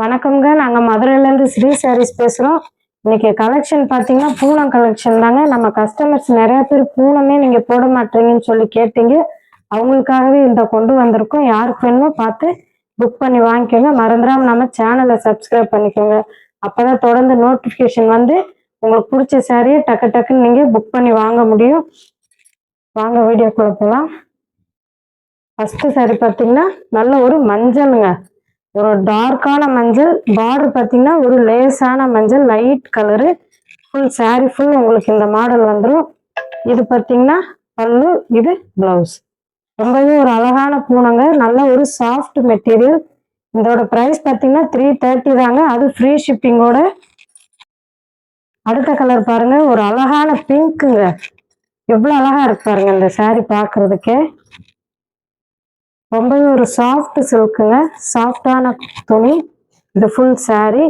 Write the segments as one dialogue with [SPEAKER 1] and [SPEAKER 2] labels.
[SPEAKER 1] வணக்கம்ங்க. நாங்க மதுரையிலேருந்து ஸ்ரீ சாரீஸ் பேசுகிறோம். இன்னைக்கு கலெக்ஷன் பார்த்தீங்கன்னா பூனம் கலெக்ஷன் தாங்க. நம்ம கஸ்டமர்ஸ் நிறைய பேர் பூனமே நீங்கள் போட மாட்டீங்கன்னு சொல்லி கேட்டீங்க. அவங்களுக்காகவே இந்த கொண்டு வந்திருக்கோம். யாருக்கு வேணுமோ பார்த்து புக் பண்ணி வாங்கிக்கோங்க. மறந்துடாம நம்ம சேனலை சப்ஸ்கிரைப் பண்ணிக்கோங்க. அப்போதான் தொடர்ந்து நோட்டிஃபிகேஷன் வந்து உங்களுக்கு பிடிச்ச சாரியை டக்கு டக்குன்னு நீங்கள் புக் பண்ணி வாங்க முடியும். வாங்க வீடியோக்குள்ள போகலாம். ஃபஸ்ட்டு சாரி பார்த்தீங்கன்னா நல்ல ஒரு மஞ்சளுங்க. ஒரு டார்க்கான மஞ்சள், பார்டர் பார்த்தீங்கன்னா ஒரு லேசான மஞ்சள், light colour. Full sorry full உங்களுக்கு இந்த மாடல் வந்துடும். இது பார்த்தீங்கன்னா பல்லு, இது பிளவுஸ். ரொம்பவே ஒரு அழகான பூனங்க. நல்ல ஒரு சாஃப்ட் மெட்டீரியல். இதோட ப்ரைஸ் பார்த்தீங்கன்னா 330 தாங்க. அது ஃப்ரீ ஷிப்பிங்கோட. அடுத்த கலர் பாருங்க, ஒரு அழகான பிங்க்குங்க. எவ்வளோ அழகா இருக்கு பாருங்க இந்த சாரி பார்க்கறதுக்கே. ரொம்பவே ஒரு சாஃப்ட் சில்க்குங்க, சாஃப்டான துணி. இது ஃபுல் சாரி,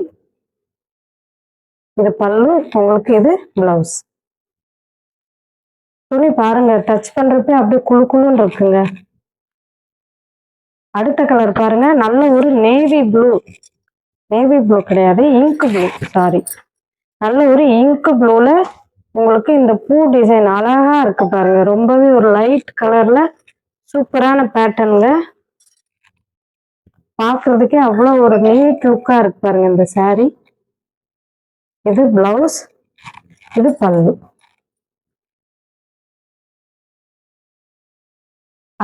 [SPEAKER 1] இது பல்லு, உங்களுக்கு இது பிளவுஸ். துணி பாருங்க, டச் பண்றப்ப அப்படியே குழு குழுன்னு இருக்குங்க. அடுத்த கலர் பாருங்க, நல்ல ஒரு நேவி ப்ளூ. நேவி ப்ளூ கிடையாது, இங்க் ப்ளூ, சாரி. நல்ல ஒரு இங்க் ப்ளூல உங்களுக்கு இந்த பூ டிசைன் அழகா இருக்கு பாருங்க. ரொம்பவே ஒரு லைட் கலர்ல சூப்பரான பேட்டர்னுங்க. பார்க்கறதுக்கே அவ்வளோ ஒரு நீட் லுக்கா இருக்கு பாருங்க இந்த சாரி. இது பிளவுஸ், இது பல்லு.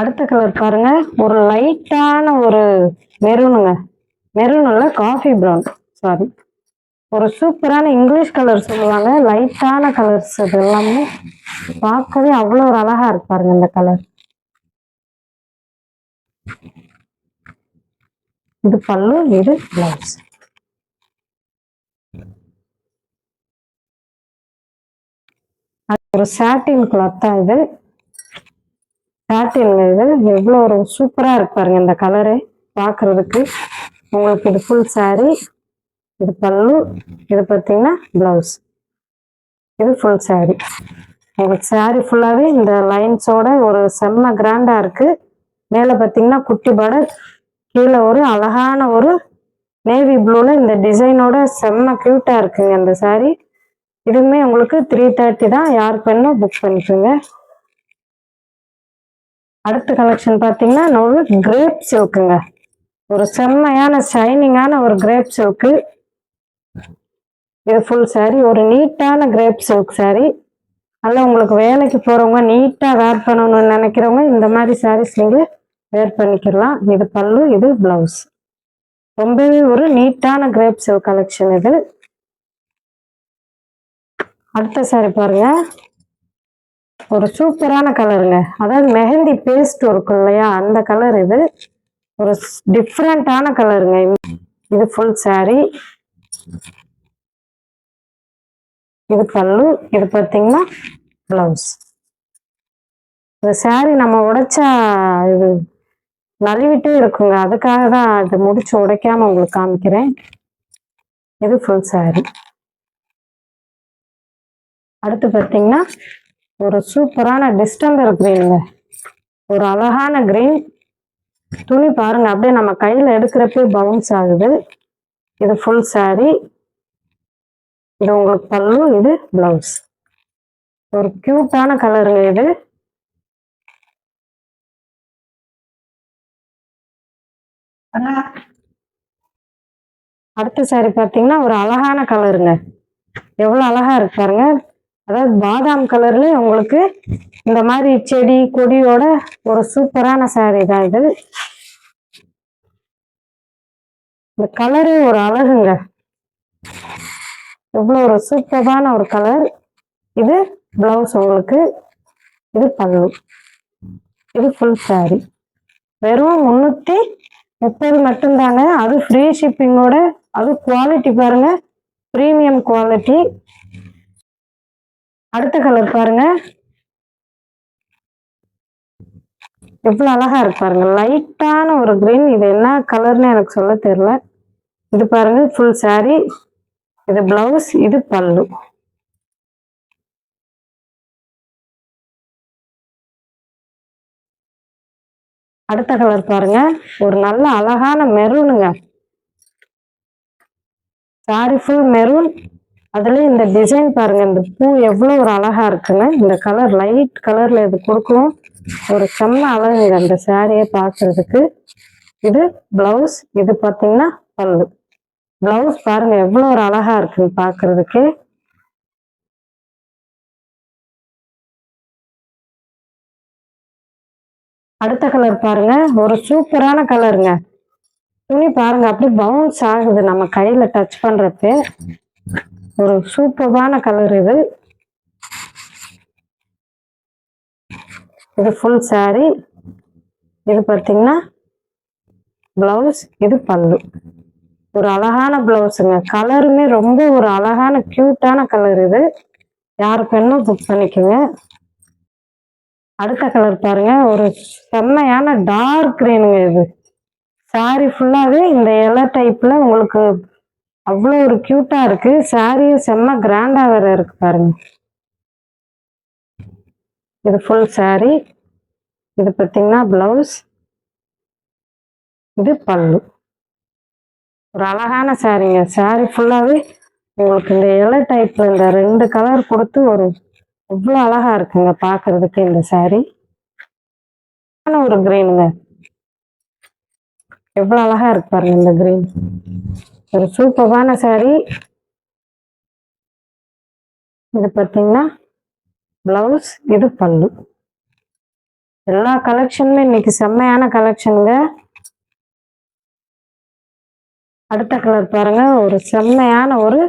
[SPEAKER 1] அடுத்த கலர் பாருங்க, ஒரு லைட்டான ஒரு மெரூனுங்க. மெரூன் இல்ல, காஃபி ப்ரௌன், சாரி. ஒரு சூப்பரான இங்கிலீஷ் கலர் சொல்லுவாங்க. லைட்டான கலர்ஸ் இது எல்லாமே. பார்க்கவே அவ்வளோ ஒரு அழகா இருக்கு பாருங்க இந்த கலர். இது பல்லு, இது பிளவுஸ். ஒரு சாட்டின் கிளாத் தான் இது. சாட்டின் இது எவ்வளோ ஒரு சூப்பரா இருக்கு பாருங்க இந்த கலரு பார்க்கறதுக்கு. உங்களுக்கு இது ஃபுல் சாரி, இது பல்லு, இது பார்த்தீங்கன்னா பிளவுஸ், இது ஃபுல் சாரி. உங்களுக்கு சாரி ஃபுல்லாகவே இந்த லைன்ஸோட ஒரு செம்ம கிராண்டா இருக்கு. மேலே பார்த்தீங்கன்னா குட்டி பார்டர், கீழே ஒரு அழகான ஒரு நேவி ப்ளூல இந்த டிசைனோட செம்ம கியூட்டா இருக்குங்க இந்த சாரி. இதுவுமே உங்களுக்கு 330 தான். யாருக்கு வேணுமோ புக் பண்ணிக்கோங்க. அடுத்த கலெக்ஷன் பார்த்தீங்கன்னா ஒரு கிரேப் சில்க்குங்க. ஒரு செம்மையான ஷைனிங்கான ஒரு கிரேப் சில்க்கு. இது ஃபுல் சாரி, ஒரு நீட்டான கிரேப் சில்க் சாரி. அதில் உங்களுக்கு வேலைக்கு போகிறவங்க நீட்டாக வேர் பண்ணணும்னு நினைக்கிறவங்க இந்த மாதிரி சாரீஸ் நீங்கள் வேர் பண்ணிக்கலாம். இது பல்லு, இது பிளவுஸ். ரொம்பவே ஒரு நீட்டான கிரேப் சில்க் கலெக்ஷன் இது. அடுத்த சாரி பாருங்க, ஒரு சூப்பரான கலருங்க. அதாவது மெஹந்தி பேஸ்ட் இருக்கும் இல்லையா, அந்த கலர் இது. ஒரு டிஃப்ரெண்டான கலருங்க. இது ஃபுல் சாரி, இது பல்லு, இது பார்த்தீங்கன்னா பிளவுஸ். இந்த சாரி நம்ம உடைச்சா இது நழுவிட்டே இருக்குங்க. அதுக்காக தான் இது முடிச்சு உடைக்காம உங்களுக்கு காமிக்கிறேன். இது ஃபுல் சாரி. அடுத்து பார்த்தீங்கன்னா ஒரு சூப்பரான டிஸ்டம்பர் கிரீனுங்க. ஒரு அழகான கிரீன். துணி பாருங்க, அப்படியே நம்ம கையில் எடுக்கிறப்பே பவுன்ஸ் ஆகுது. இது ஃபுல் சாரி, இது உங்களுக்கு பல்லு, இது பிளவுஸ். ஒரு கியூட்டான கலருங்க இது. அடுத்த சாரி பார்த்தீங்கன்னா ஒரு அழகான கலருங்க. எவ்வளோ அழகா இருக்கு பாருங்க. அதாவது பாதாம் கலர்ல உங்களுக்கு இந்த மாதிரி செடி கொடியோட ஒரு சூப்பரான சாரி தான் இது. இந்த கலரு ஒரு அழகுங்க. எவ்வளோ ஒரு சூப்பரான ஒரு கலர். இது பிளவுஸ் உங்களுக்கு, இது பல்லு, இது ஃபுல் சாரி. வெறும் 330 மட்டும்தாங்க. அது ஃப்ரீ ஷிப்பிங்கோட. அது குவாலிட்டி பாருங்க, ப்ரீமியம் குவாலிட்டி. அடுத்த கலர் பாருங்க, எவ்வளவு அழகா இருக்கு பாருங்க. லைட்டான ஒரு கிரீன். இது என்ன கலர்னு எனக்கு சொல்ல தெரியல. இது பாருங்க ஃபுல் சாரி, இது பிளவுஸ், இது பல்லு. அடுத்த கலர் பாருங்க, ஒரு நல்ல அழகான மெரூனுங்க. Sorry full maroon. அதுலயும் இந்த டிசைன் பாருங்க, இந்த பூ எவ்வளவு ஒரு அழகா இருக்குன்னு. இந்த கலர் லைட் கலர்ல இது கொடுக்கும். ஒரு செம்ம அழகுங்க அந்த சாரியை பார்க்கறதுக்கு. இது பிளவுஸ். இது பாத்தீங்கன்னா பல்லு. பிளவுஸ் பாருங்க எவ்வளவு ஒரு அழகா இருக்கு பார்க்கிறதுக்கு. அடுத்த கலர் பாருங்க, ஒரு சூப்பரான கலருங்க. துணி பாருங்க அப்படியே பவுன்ஸ் ஆகுது நம்ம கையில டச் பண்றப்ப. ஒரு சூப்பரான கலர் இது. இது ஃபுல் சாரி. இது பார்த்தீங்கன்னா பிளவுஸ். இது பல்லு. ஒரு அழகான பிளவுஸுங்க. கலருமே ரொம்ப ஒரு அழகான கியூட்டான கலர் இது. யாருக்கு வேணுமோ புக் பண்ணிக்கோங்க. அடுத்த கலர் பாருங்க, ஒரு செம்மையான டார்க் கிரீனுங்க இது. சாரி ஃபுல்லாவே இந்த இலை டைப்ல உங்களுக்கு அவ்வளோ ஒரு கியூட்டா இருக்கு. சாரியும் செம்ம கிராண்டா வேற இருக்கு பாருங்க. இது ஃபுல் சாரி. இது பார்த்தீங்கன்னா பிளவுஸ். இது பல்லு. ஒரு அழகான சாரிங்க. சாரி ஃபுல்லாவே உங்களுக்கு இந்த இலை டைப்ல இந்த 2 கலர் கொடுத்து ஒரு அவ்வளோ அழகா இருக்குங்க பார்க்கிறதுக்கு இந்த சாரி. ஒரு கிரீனுங்க, எவ்வளவு அழகா இருக்கு பாருங்க இந்த கிரீன். ஒரு சூப்பரான சாரி. இது பார்த்தீங்கன்னா பிளவுஸ். இது பல்லு. எல்லா கலெக்ஷனுமே இன்னைக்கு செம்மையான கலெக்ஷனுங்க. அடுத்த கலர் பாருங்க, ஒரு செம்மையான ஒரு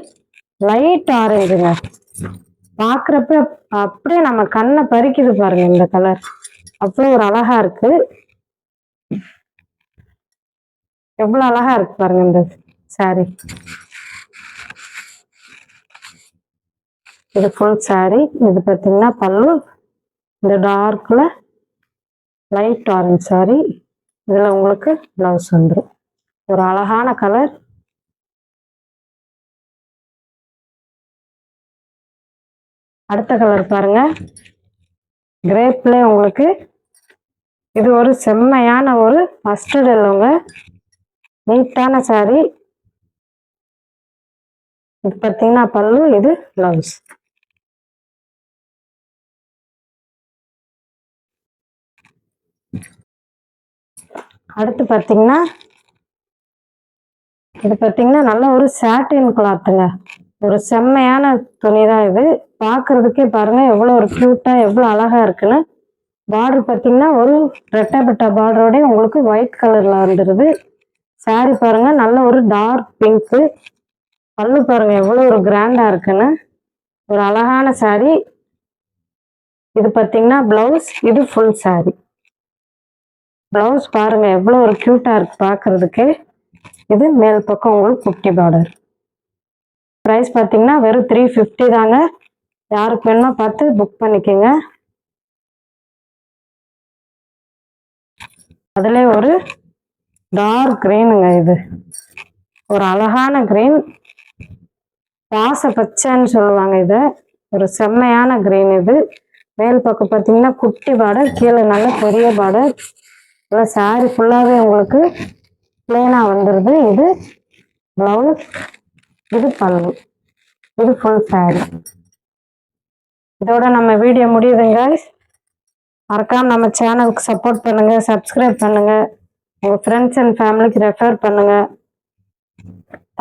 [SPEAKER 1] லைட் ஆரஞ்சுங்க. பார்க்குறப்ப அப்படியே நம்ம கண்ணை பறிக்குது பாருங்க இந்த கலர். அவ்வளோ ஒரு அழகா இருக்கு. எவ்வளவு அழகா இருக்கு பாருங்க இந்த சாரி. இது ஃபுல் சாரி. இது பார்த்தீங்கன்னா பல்லு. இந்த டார்க்ல லைட் ஆரஞ்சு சாரி. இதுல உங்களுக்கு பிளவுஸ் வந்துடும். ஒரு அழகான கலர். அடுத்த கலர் பாருங்க, கிரேப்ல உங்களுக்கு இது ஒரு செம்மையான ஒரு மஸ்டர்ட் எல்லோங்க. நீட்டான சாரி. இது பார்த்தீங்கன்னா பல்லு. இது பிளவுஸ். அடுத்து பார்த்தீங்கன்னா இது பார்த்தீங்கன்னா நல்ல ஒரு சாட்டின் கிளாத்துங்க. ஒரு செம்மையான துணி தான் இது. பார்க்கறதுக்கே பாருங்க எவ்வளோ ஒரு கியூட்டா எவ்வளோ அழகா இருக்குன்னு. பார்டர் பார்த்தீங்கன்னா ஒரு ரெட்டப்பட்ட பார்டரோட உங்களுக்கு ஒயிட் கலர்ல வந்துடுது. சாரி பாருங்க நல்ல ஒரு டார்க் பிங்க்கு. பல்லு பாருங்க எவ்வளோ ஒரு கிராண்டா இருக்குன்னு. ஒரு அழகான சாரி. இது பார்த்தீங்கன்னா பிளவுஸ். இது ஃபுல் சாரி. பிளவுஸ் பாருங்க எவ்வளோ ஒரு கியூட்டா இருக்கு பார்க்கறதுக்கு. இது மேல் பக்கம் உங்களுக்கு குட்டி பார்டர். ப்ரைஸ் பார்த்தீங்கன்னா வெறும் 350 தாங்க. யாருக்கு வேணுமோ பார்த்து புக் பண்ணிக்கோங்க. அதுல ஒரு டார்க் கிரீனுங்க. இது ஒரு அழகான கிரீன். பாச பச்சைன்னு சொல்லுவாங்க இத. ஒரு செம்மையான கிரீன் இது. மேல் பக்கம் பார்த்தீங்கன்னா குட்டி பார்டர், கீழே நல்ல பெரிய பார்டர். இல்லை சாரி ஃபுல்லாகவே உங்களுக்கு பிளேனா வந்துடுது. இது பிளவுஸ். இது பல்லு. இது ஃபுல் சாரி. இதோட நம்ம வீடியோ முடியுதுங்க. மறக்காம நம்ம சேனலுக்கு சப்போர்ட் பண்ணுங்க, சப்ஸ்கிரைப் பண்ணுங்க, உங்க ஃப்ரெண்ட்ஸ் அண்ட் ஃபேமிலிக்கு ரெஃபர் பண்ணுங்க.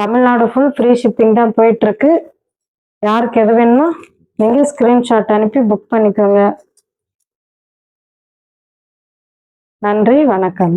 [SPEAKER 1] தமிழ்நாடு ஃபுல் ஃப்ரீ ஷிப்பிங் தான் போயிட்டு இருக்கு. யாருக்கு எது வேணுமோ நீங்க ஸ்கிரீன்ஷாட் அனுப்பி புக் பண்ணிக்கோங்க. நன்றி, வணக்கம்.